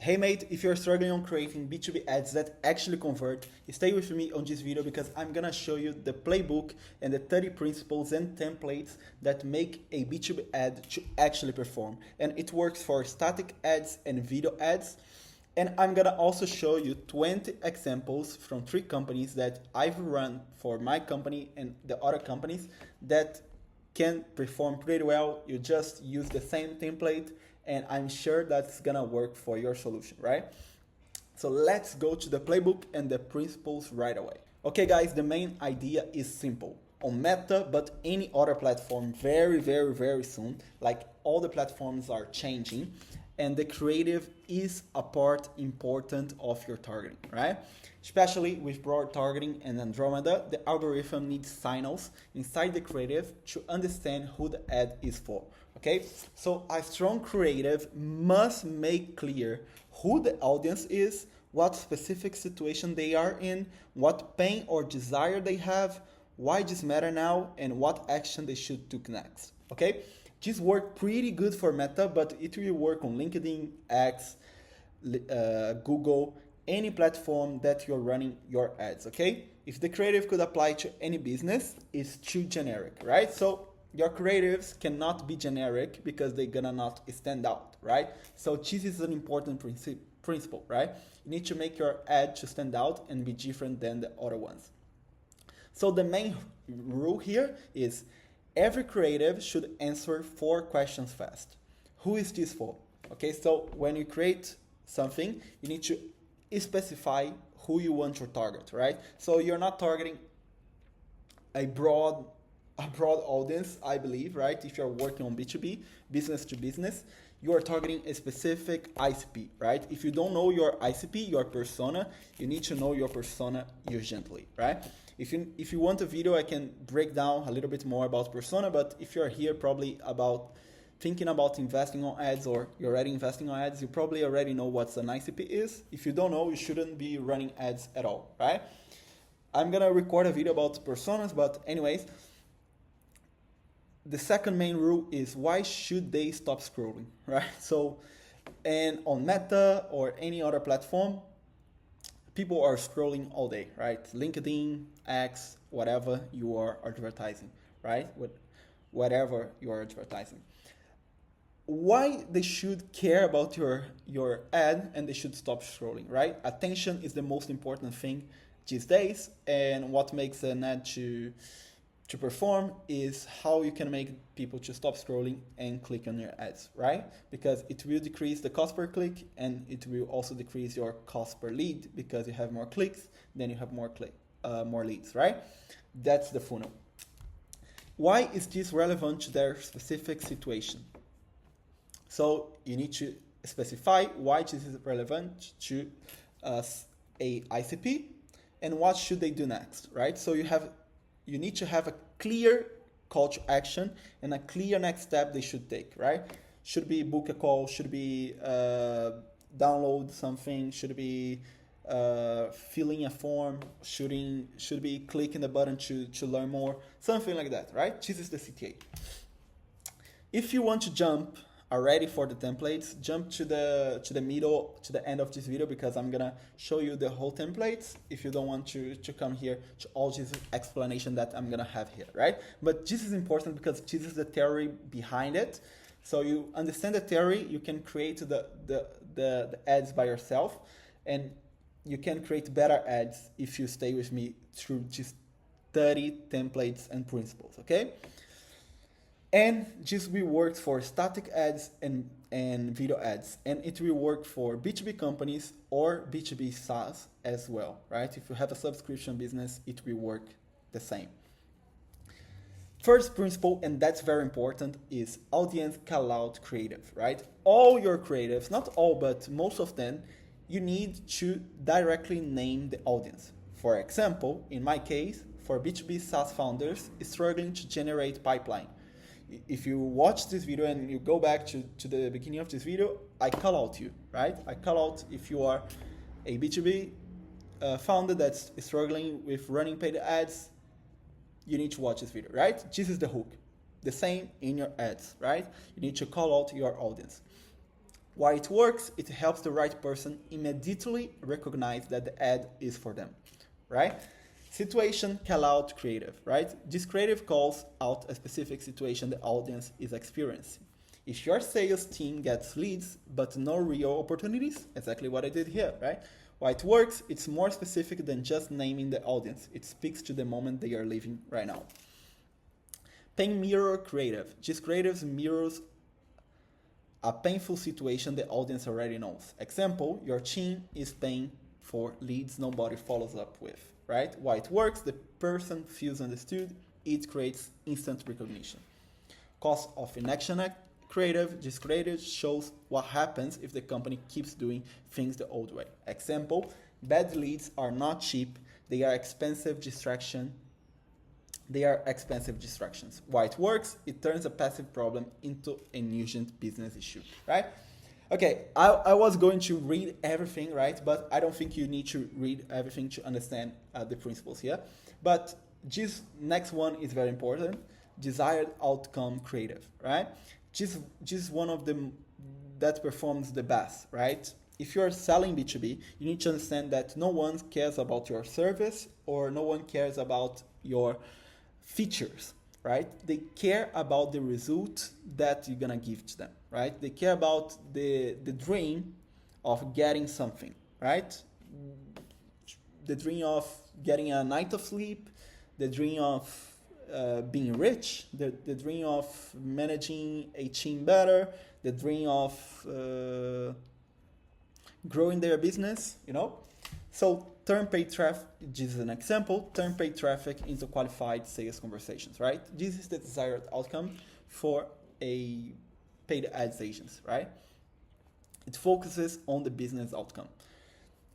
Hey mate, if you're struggling on creating B2B ads that actually convert, stay with me on this video because I'm gonna show you the playbook and the 30 principles and templates that make a B2B ad to actually perform. And it works for static ads and video ads. And I'm gonna also show you 20 examples from 3 companies that I've run for my company and the other companies that can perform pretty well. You just use the same template and I'm sure that's gonna work for your solution, right? So let's go to the playbook and the principles right away. Okay guys, the main idea is simple. On Meta, but any other platform very soon, like all the platforms are changing, and the creative is a part important of your targeting, right? Especially with broad targeting and Andromeda, the algorithm needs signals inside the creative to understand who the ad is for, okay? So a strong creative must make clear who the audience is, what specific situation they are in, what pain or desire they have, why this matter now, and what action they should take next, okay? This worked pretty good for Meta, but it will work on LinkedIn, X, Google, any platform that you're running your ads, okay? If the creative could apply to any business, it's too generic, right? So your creatives cannot be generic because they're gonna not stand out, right? So this is an important principle, right? You need to make your ad to stand out and be different than the other ones. So the main rule here is every creative should answer 4 questions fast. Who is this for? Okay, so when you create something, you need to specify who you want to target, right? So you're not targeting a broad audience, I believe, right? If you're working on B2B, business to business, you are targeting a specific ICP, right? If you don't know your ICP, your persona, you need to know your persona urgently, right? If you want a video, I can break down a little bit more about persona, but if you're here probably about thinking about investing on ads or you're already investing on ads, you probably already know what an ICP is. If you don't know, you shouldn't be running ads at all, right? I'm gonna record a video about personas, but anyways, the second main rule is why should they stop scrolling, right? So, and on Meta or any other platform, people are scrolling all day, right? LinkedIn, X, whatever you are advertising, right? Whatever you are advertising. Why they should care about your ad and they should stop scrolling, right? Attention is the most important thing these days, and what makes an ad to perform is how you can make people to stop scrolling and click on your ads, right? Because it will decrease the cost per click and it will also decrease your cost per lead because you have more clicks, then you have more leads, right? That's the funnel. Why is this relevant to their specific situation? So you need to specify why this is relevant to a ICP and what should they do next, right? So you need to have a clear call to action and a clear next step they should take, right? Should be book a call, should be download something, should be filling a form, should be clicking the button to learn more, something like that, right? This is the CTA. If you want to jump already for the templates, jump to the middle, to the end of this video because I'm gonna show you the whole templates if you don't want to come here to all this explanation that I'm gonna have here, right? But this is important because this is the theory behind it. So you understand the theory, you can create the ads by yourself, and you can create better ads if you stay with me through just 30 templates and principles, okay? And this will work for static ads and video ads. And it will work for B2B companies or B2B SaaS as well, right? If you have a subscription business, it will work the same. First principle, and that's very important, is audience callout creative, right? All your creatives, not all, but most of them, you need to directly name the audience. For example, in my case, for B2B SaaS founders struggling to generate pipeline. If you watch this video and you go back to the beginning of this video, I call out you, right? I call out if you are a B2B founder that's struggling with running paid ads, you need to watch this video, right? This is the hook. The same in your ads, right? You need to call out your audience. Why it works, it helps the right person immediately recognize that the ad is for them, right? Situation, callout, creative, right? This creative calls out a specific situation the audience is experiencing. If your sales team gets leads but no real opportunities, exactly what I did here, right? Why it works, it's more specific than just naming the audience. It speaks to the moment they are living right now. Pain mirror creative. This creative mirrors a painful situation the audience already knows. Example, your team is paying for leads nobody follows up with, right? Why it works, the person feels understood, it creates instant recognition. Cost of inaction creative, this creative shows what happens if the company keeps doing things the old way. Example, bad leads are not cheap, they are expensive distractions. Why it works, it turns a passive problem into an urgent business issue, right? Okay, I was going to read everything, right? But I don't think you need to read everything to understand the principles here. But this next one is very important. Desired outcome creative, right? This is one of them that performs the best, right? If you're selling B2B, you need to understand that no one cares about your service or no one cares about your features, right? They care about the result that you're gonna give to them, right? They care about the dream of getting something, right? The dream of getting a night of sleep, the dream of being rich, the dream of managing a team better, the dream of growing their business, you know? So turn paid traffic, this is an example, turn paid traffic into qualified sales conversations, right? This is the desired outcome for a paid ads agents, right? It focuses on the business outcome.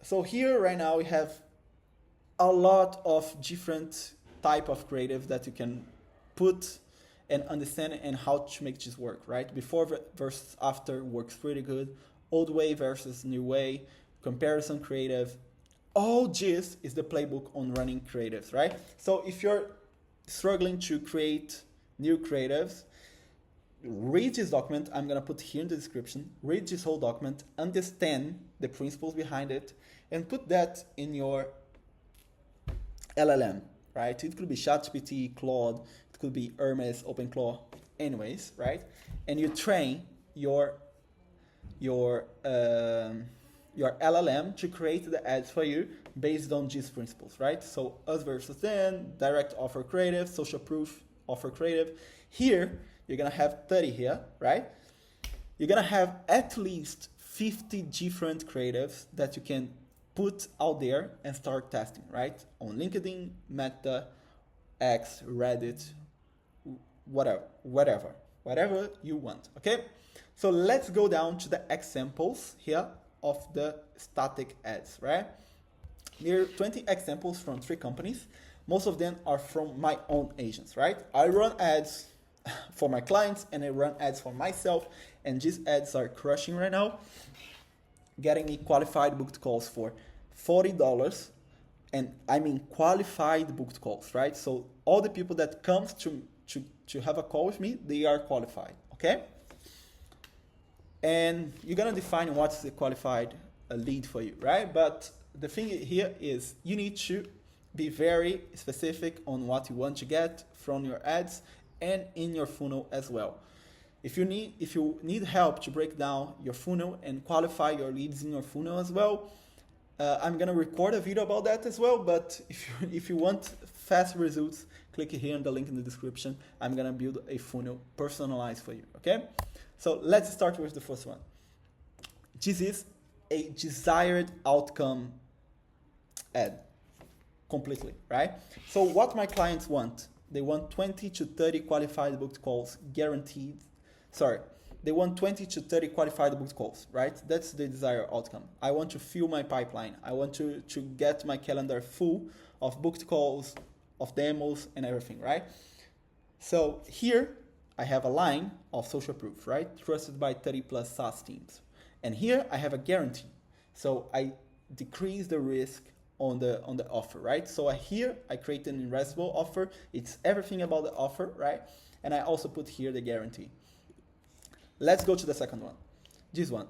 So here right now we have a lot of different type of creative that you can put and understand and how to make this work, right? Before versus after works pretty good. Old way versus new way, comparison creative. All this is the playbook on running creatives, right? So if you're struggling to create new creatives, read this document. I'm going to put here in the description. Read this whole document, understand the principles behind it, and put that in your LLM, right? It could be ChatGPT, Claude, it could be Hermes, OpenClaw, anyways, right? And you train your LLM to create the ads for you based on these principles, right? So us versus them, direct offer creative, social proof offer creative. Here, you're gonna have 30 here, right? You're gonna have at least 50 different creatives that you can put out there and start testing, right? On LinkedIn, Meta, X, Reddit, whatever you want, okay? So let's go down to the examples here of the static ads, right? There are 20 examples from 3 companies. Most of them are from my own agents, right? I run ads for my clients and I run ads for myself, and these ads are crushing right now. Getting me qualified booked calls for $40, and I mean qualified booked calls, right? So all the people that comes to have a call with me, they are qualified, okay? And you're gonna define what's the qualified lead for you, right? But the thing here is you need to be very specific on what you want to get from your ads and in your funnel as well. If you need help to break down your funnel and qualify your leads in your funnel as well, I'm gonna record a video about that as well. But if you want fast results, click here on the link in the description. I'm gonna build a funnel personalized for you, okay? So let's start with the first one. This is a desired outcome ad, completely, right? So what my clients want, they want 20 to 30 qualified booked calls guaranteed. They want 20 to 30 qualified booked calls, right? That's the desired outcome. I want to fill my pipeline. I want to get my calendar full of booked calls, of demos and everything, right? So here I have a line of social proof, right? Trusted by 30 plus SaaS teams. And here I have a guarantee. So I decrease the risk on the offer, right? So here I create an irresistible offer. It's everything about the offer, right? And I also put here the guarantee. Let's go to the second one. This one.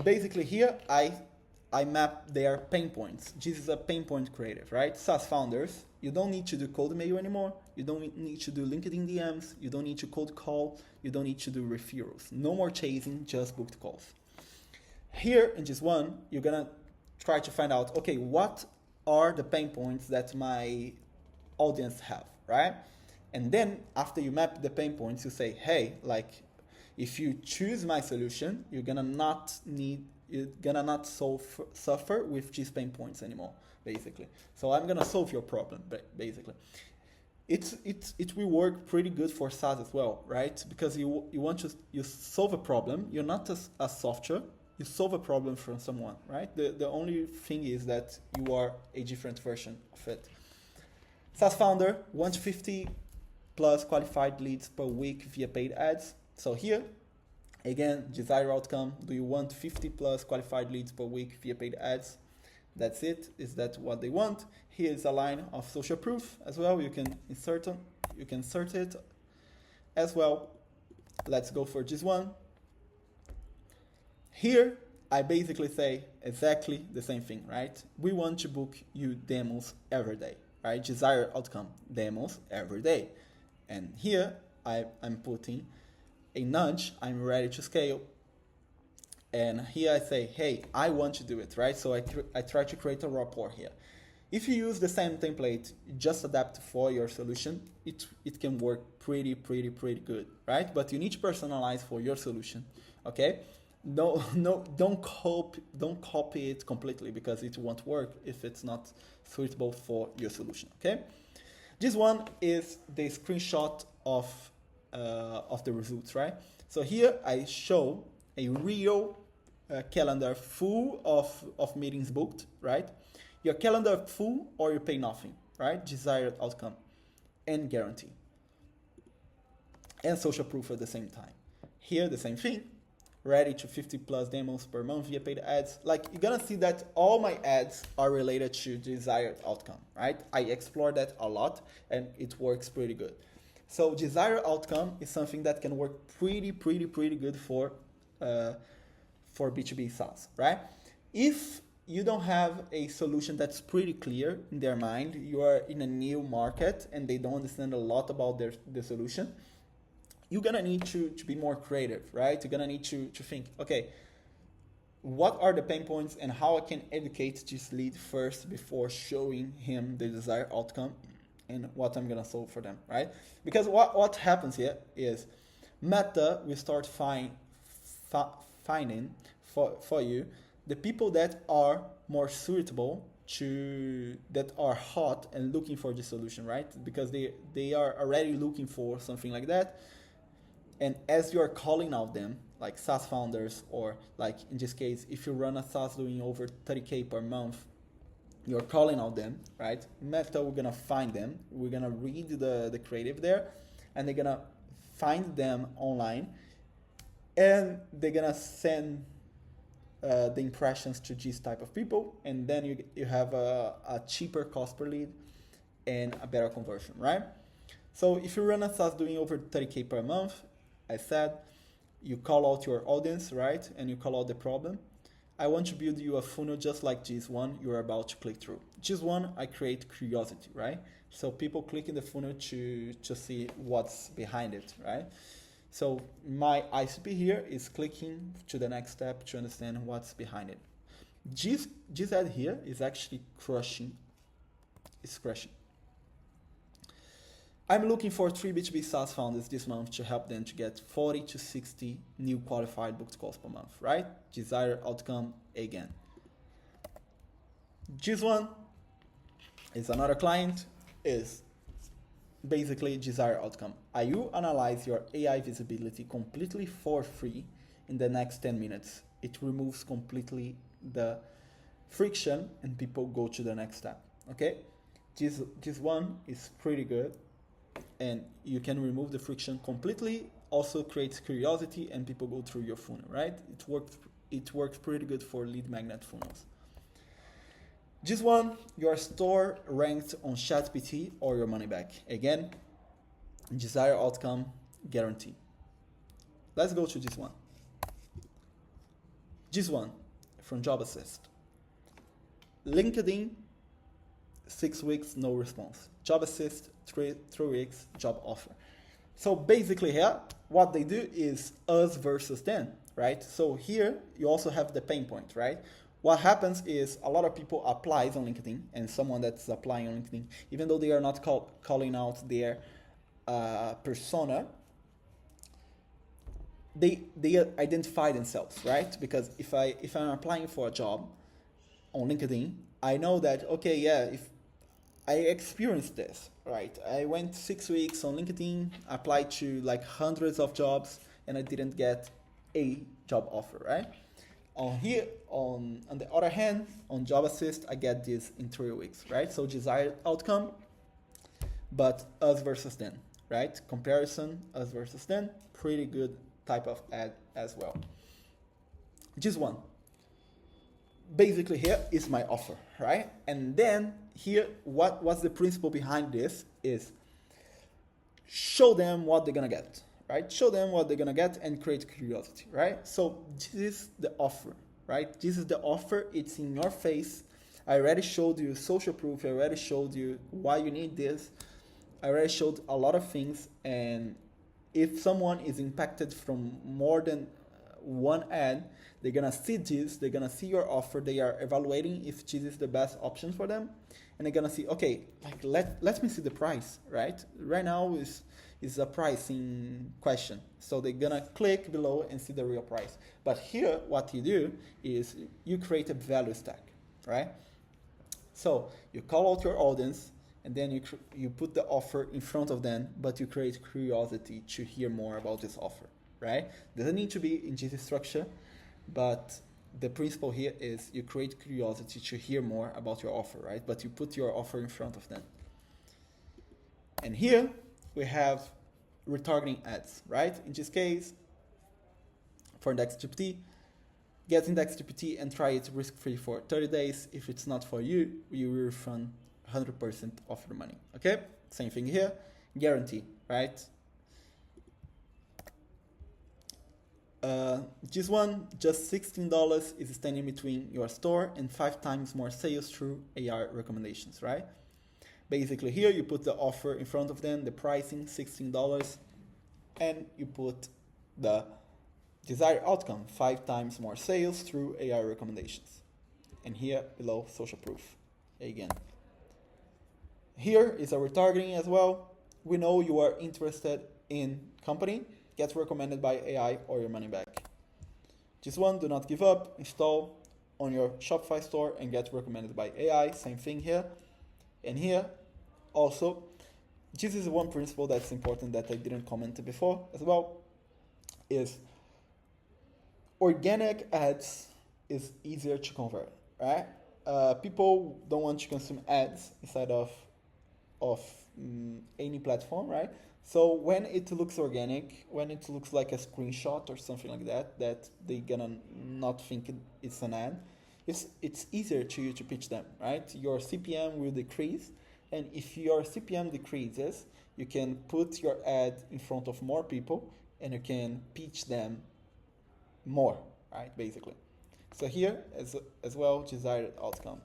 basically here I map their pain points. This is a pain point creative, right? SaaS founders, you don't need to do cold mail anymore. You don't need to do LinkedIn DMs. You don't need to cold call. You don't need to do referrals. No more chasing, just booked calls. Here in this one, you're gonna try to find out, okay, what are the pain points that my audience have, right? And then after you map the pain points, you say, hey, like if you choose my solution, you're gonna not suffer with these pain points anymore, basically. So I'm gonna solve your problem, basically. It will work pretty good for SaaS as well, right? Because you solve a problem. You're not a software. You solve a problem for someone, right? The only thing is that you are a different version of it. SaaS founder wants 50 plus qualified leads per week via paid ads. So here, again, desired outcome. Do you want 50 plus qualified leads per week via paid ads? That's it. Is that what they want? Here is a line of social proof as well. You can insert it as well. Let's go for this one. Here, I basically say exactly the same thing, right? We want to book you demos every day, right? Desired outcome, demos every day. And here, I'm putting a nudge, I'm ready to scale. And here I say, hey, I want to do it, right? So I try to create a rapport here. If you use the same template, just adapt for your solution, it can work pretty good, right? But you need to personalize for your solution, okay? No, don't copy it completely because it won't work if it's not suitable for your solution, okay? This one is the screenshot of the results, right? So here I show a real calendar full of meetings booked, right? Your calendar full or you pay nothing, right? Desired outcome and guarantee. And social proof at the same time. Here, the same thing. Ready to 50 plus demos per month via paid ads. Like you're gonna see that all my ads are related to desired outcome, right? I explore that a lot and it works pretty good. So desired outcome is something that can work pretty good for B2B SaaS, right? If you don't have a solution that's pretty clear in their mind, you are in a new market and they don't understand a lot about the solution, you're gonna need to be more creative, right? You're gonna need to think, okay, what are the pain points and how I can educate this lead first before showing him the desired outcome and what I'm gonna solve for them, right? Because what happens here is Meta will start finding for you the people that are more suitable that are hot and looking for the solution, right? Because they are already looking for something like that. And as you are calling out them, like SaaS founders, or like in this case, if you run a SaaS doing over 30K per month, you're calling out them, right? Meta, we're gonna find them. We're gonna read the creative there, and they're gonna find them online, and they're gonna send the impressions to this type of people, and then you have a cheaper cost per lead and a better conversion, right? So if you run a SaaS doing over 30K per month, I said, you call out your audience, right? And you call out the problem. I want to build you a funnel just like this one you're about to click through. This one, I create curiosity, right? So people click in the funnel to see what's behind it, right? So my ICP here is clicking to the next step to understand what's behind it. This ad here is actually crushing. It's crushing. I'm looking for 3 B2B SaaS founders this month to help them to get 40 to 60 new qualified booked calls per month, right? Desired outcome again. This one is another client, is basically desired outcome. I will analyze your AI visibility completely for free in the next 10 minutes. It removes completely the friction and people go to the next step, okay? This one is pretty good. And you can remove the friction completely, also creates curiosity and people go through your funnel, right? It works pretty good for lead magnet funnels. This one, your store ranked on ChatGPT or your money back. Again, desired outcome guarantee. Let's go to this one. This one from Job Assist. LinkedIn, 6 weeks, no response. Job Assist, 3 weeks, job offer. So basically here, what they do is us versus them, right? So here you also have the pain point, right? What happens is a lot of people applies on LinkedIn, and someone that's applying on LinkedIn, even though they are not calling out their persona, they identify themselves, right? Because if I'm applying for a job on LinkedIn, I know that, okay, yeah, if I experienced this, right? I went 6 weeks on LinkedIn, applied to like hundreds of jobs, and I didn't get a job offer, right? On the other hand, on Job Assist, I get this in 3 weeks, right? So desired outcome, but us versus them, right? Comparison, us versus them, pretty good type of ad as well. This one. Basically here is my offer, right? And then here, what's the principle behind this is show them what they're gonna get, right? Show them what they're gonna get and create curiosity, right? So this is the offer, right? This is the offer, it's in your face. I already showed you social proof, I already showed you why you need this. I already showed a lot of things, and if someone is impacted from more than one ad, they're gonna see this, they're gonna see your offer, they are evaluating if this is the best option for them, and they're gonna see, okay, like let me see the price, right? Right now is a pricing question, so they're gonna click below and see the real price. But here, what you do is you create a value stack, right? So you call out your audience, and then you put the offer in front of them, but you create curiosity to hear more about this offer, right? Doesn't need to be in this structure, but the principle here is you create curiosity to hear more about your offer, right? But you put your offer in front of them. And here we have retargeting ads, right? In this case, for IndexGPT, get IndexGPT and try it risk-free for 30 days. If it's not for you, you will refund 100% of your money, okay? Same thing here, guarantee, right? This one, just $16 is standing between your store and 5 times more sales through AI recommendations, right? Basically here you put the offer in front of them, the pricing, $16, and you put the desired outcome, 5 times more sales through AI recommendations. And here below, social proof, again. Here is a retargeting as well. We know you are interested in company, get recommended by AI or your money back. This one, do not give up, install on your Shopify store and get recommended by AI, same thing here. And here also, this is one principle that's important that I didn't comment before as well, is organic ads is easier to convert, right? People don't want to consume ads inside of any platform, right? So when it looks organic, when it looks like a screenshot or something like that, that they're gonna not think it's an ad, it's easier to you to pitch them, right? Your CPM will decrease, and if your CPM decreases, you can put your ad in front of more people and you can pitch them more, right? Basically. So here as well, desired outcome.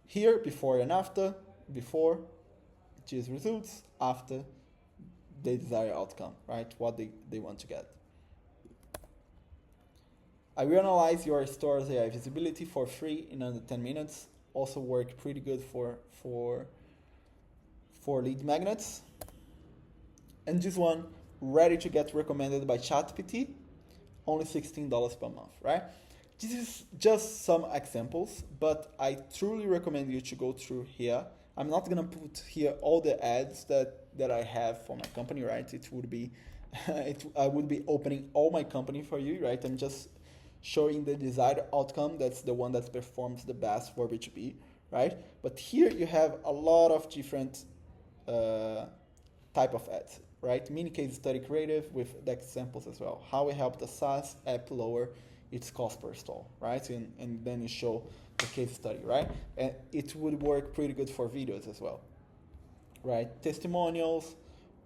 Here, before and after. Before, these results, after the desired outcome, right? What they want to get. I will analyze your store's AI visibility for free in under 10 minutes. Also work pretty good for lead magnets. And this one, ready to get recommended by ChatGPT, only $16 per month, right? This is just some examples, but I truly recommend you to go through here. I'm not gonna put here all the ads that I have for my company, right? It would be, I would be opening all my company for you, right? I'm just showing the desired outcome. That's the one that performs the best for B2B, right? But here you have a lot of different type of ads, right? Mini case study creative with the examples as well. How we help the SaaS app lower its cost per install, right? And then you show the case study, right? And it would work pretty good for videos as well, right? Testimonials,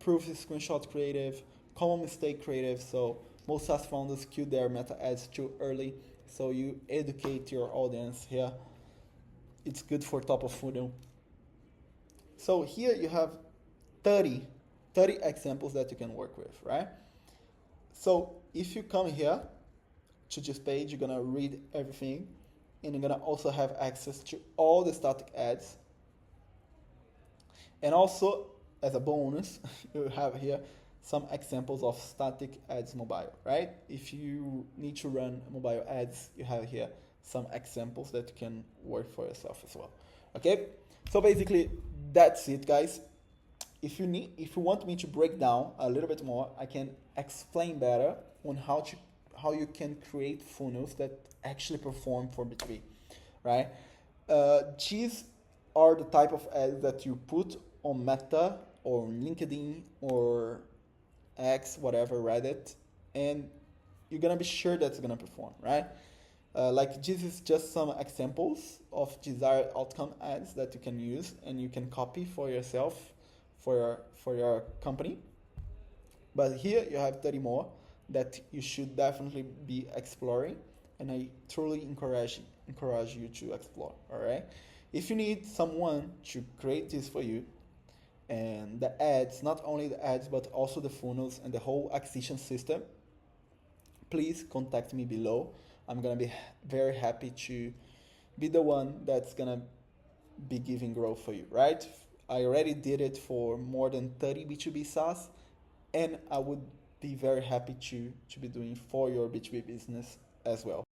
proof screenshot creative, common mistake creative. So Most SaaS founders kill their meta ads too early, so you educate your audience here. It's good for top of funnel. So here you have 30 examples that you can work with, right? So if you come here to this page, you're gonna read everything, and you're gonna also have access to all the static ads. And also, as a bonus, you have here some examples of static ads mobile, right? If you need to run mobile ads, you have here some examples that you can work for yourself as well. Okay, so basically that's it, guys. If you want me to break down a little bit more, I can explain better on how you can create funnels that actually perform for B2B, right? These are the type of ads that you put on Meta or on LinkedIn or X, whatever, Reddit, and you're gonna be sure that's gonna perform, right? Like this is just some examples of desired outcome ads that you can use and you can copy for yourself, for your company. But here you have 30 more that you should definitely be exploring, and I truly encourage you to explore. All right. If you need someone to create this for you, and the ads, not only the ads but also the funnels and the whole acquisition system, please contact me below. I'm gonna be very happy to be the one that's gonna be giving growth for you, right? I already did it for more than 30 B2B SaaS, and I would be very happy to be doing for your B2B business as well.